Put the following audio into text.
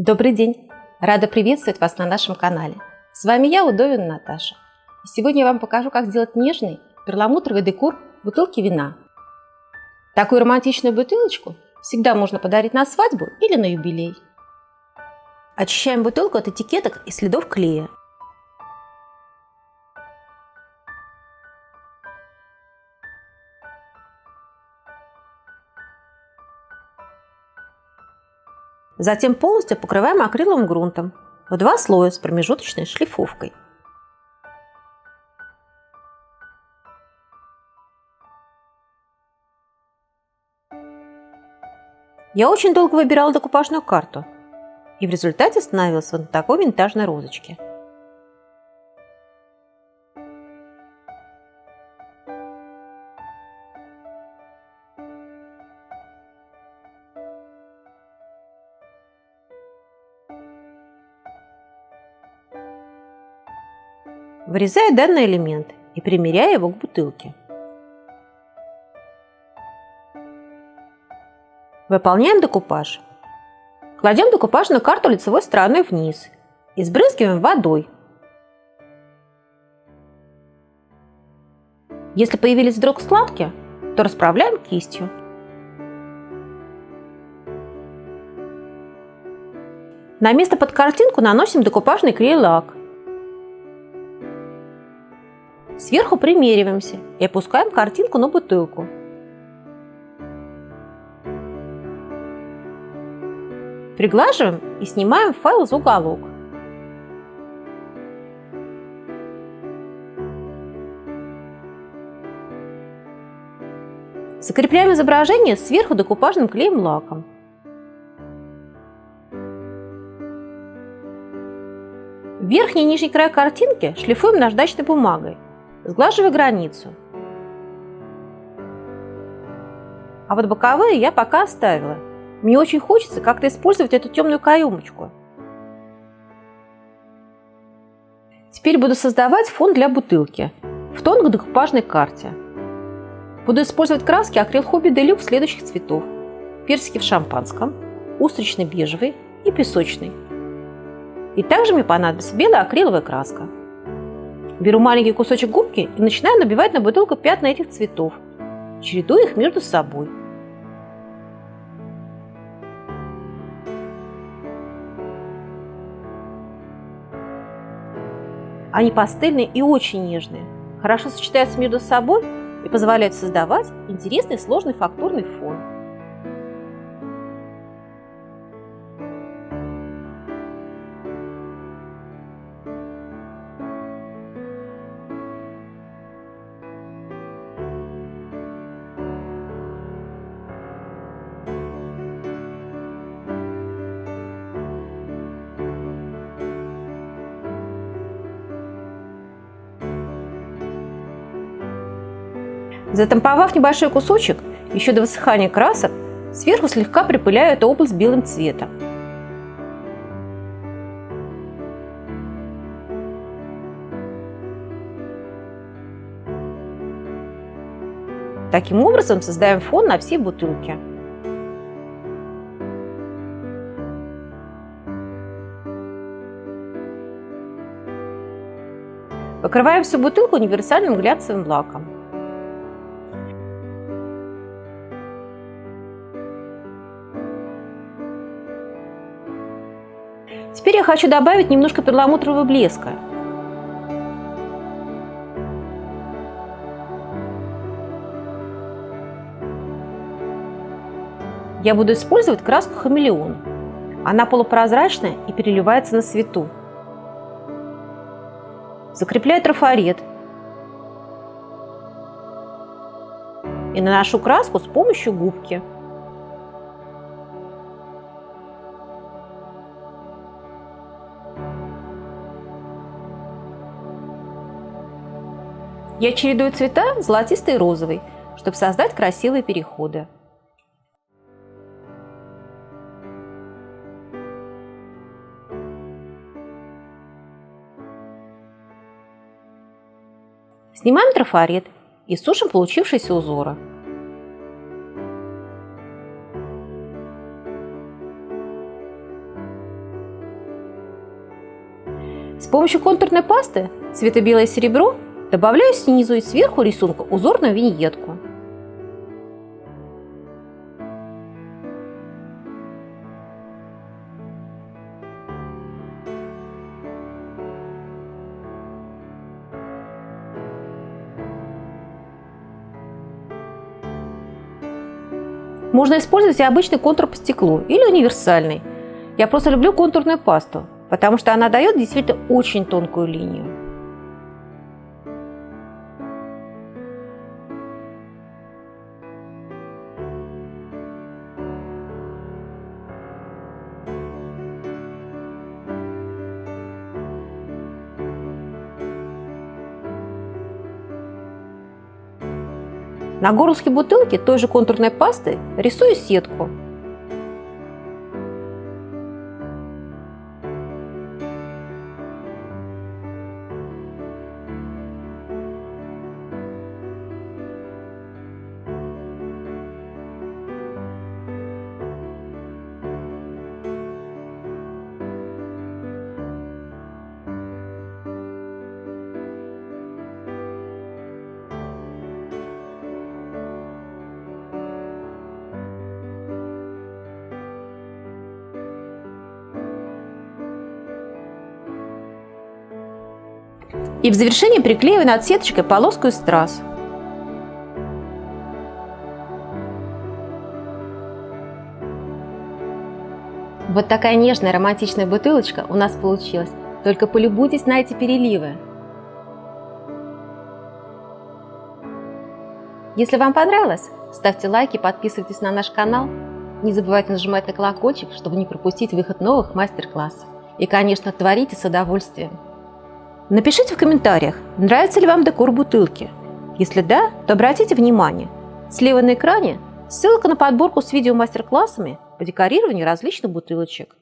Добрый день! Рада приветствовать вас на нашем канале. С вами я, Удовина Наташа. И сегодня я вам покажу, как сделать нежный перламутровый декор в бутылке вина. Такую романтичную бутылочку всегда можно подарить на свадьбу или на юбилей. Очищаем бутылку от этикеток и следов клея. Затем полностью покрываем акриловым грунтом в 2 слоя с промежуточной шлифовкой. Я очень долго выбирала декупажную карту и в результате остановилась вот на такой винтажной розочке. Вырезаю данный элемент и примеряю его к бутылке. Выполняем декупаж. Кладем декупажную карту лицевой стороной вниз и сбрызгиваем водой. Если появились вдруг складки, то расправляем кистью. На место под картинку наносим декупажный клей-лак. Сверху примериваемся и опускаем картинку на бутылку. Приглаживаем и снимаем файл за уголок. Закрепляем изображение сверху декупажным клеем-лаком. Верхний и нижний край картинки шлифуем наждачной бумагой, сглаживая границу. А вот боковые я пока оставила. Мне очень хочется как-то использовать эту темную каемочку. Теперь буду создавать фон для бутылки в тон к декупажной карте. Буду использовать краски Acryl Hobby Deluxe следующих цветов: персики в шампанском, устричный бежевый и песочный. И также мне понадобится белая акриловая краска. Беру маленький кусочек губки и начинаю набивать на бутылку пятна этих цветов, чередуя их между собой. Они пастельные и очень нежные, хорошо сочетаются между собой и позволяют создавать интересный сложный фактурный фон. Затамповав небольшой кусочек, еще до высыхания красок, сверху слегка припыляю эту область белым цветом. Таким образом создаем фон на всей бутылке. Покрываем всю бутылку универсальным глянцевым лаком. Теперь я хочу добавить немножко перламутрового блеска. Я буду использовать краску хамелеон. Она полупрозрачная и переливается на свету. Закрепляю трафарет и наношу краску с помощью губки. Я чередую цвета золотистый и розовый, чтобы создать красивые переходы. Снимаем трафарет и сушим получившиеся узоры. С помощью контурной пасты цвета белое серебро добавляю снизу и сверху рисунка узорную виньетку. Можно использовать и обычный контур по стеклу или универсальный. Я просто люблю контурную пасту, потому что она дает действительно очень тонкую линию. На горлышке бутылки той же контурной пастой рисую сетку. И в завершение приклеиваю над сеточкой полоску из страз. Вот такая нежная романтичная бутылочка у нас получилась. Только полюбуйтесь на эти переливы. Если вам понравилось, ставьте лайки, подписывайтесь на наш канал. Не забывайте нажимать на колокольчик, чтобы не пропустить выход новых мастер-классов. И, конечно, творите с удовольствием. Напишите в комментариях, нравится ли вам декор бутылки. Если да, то обратите внимание. Слева на экране ссылка на подборку с видео мастер-классами по декорированию различных бутылочек.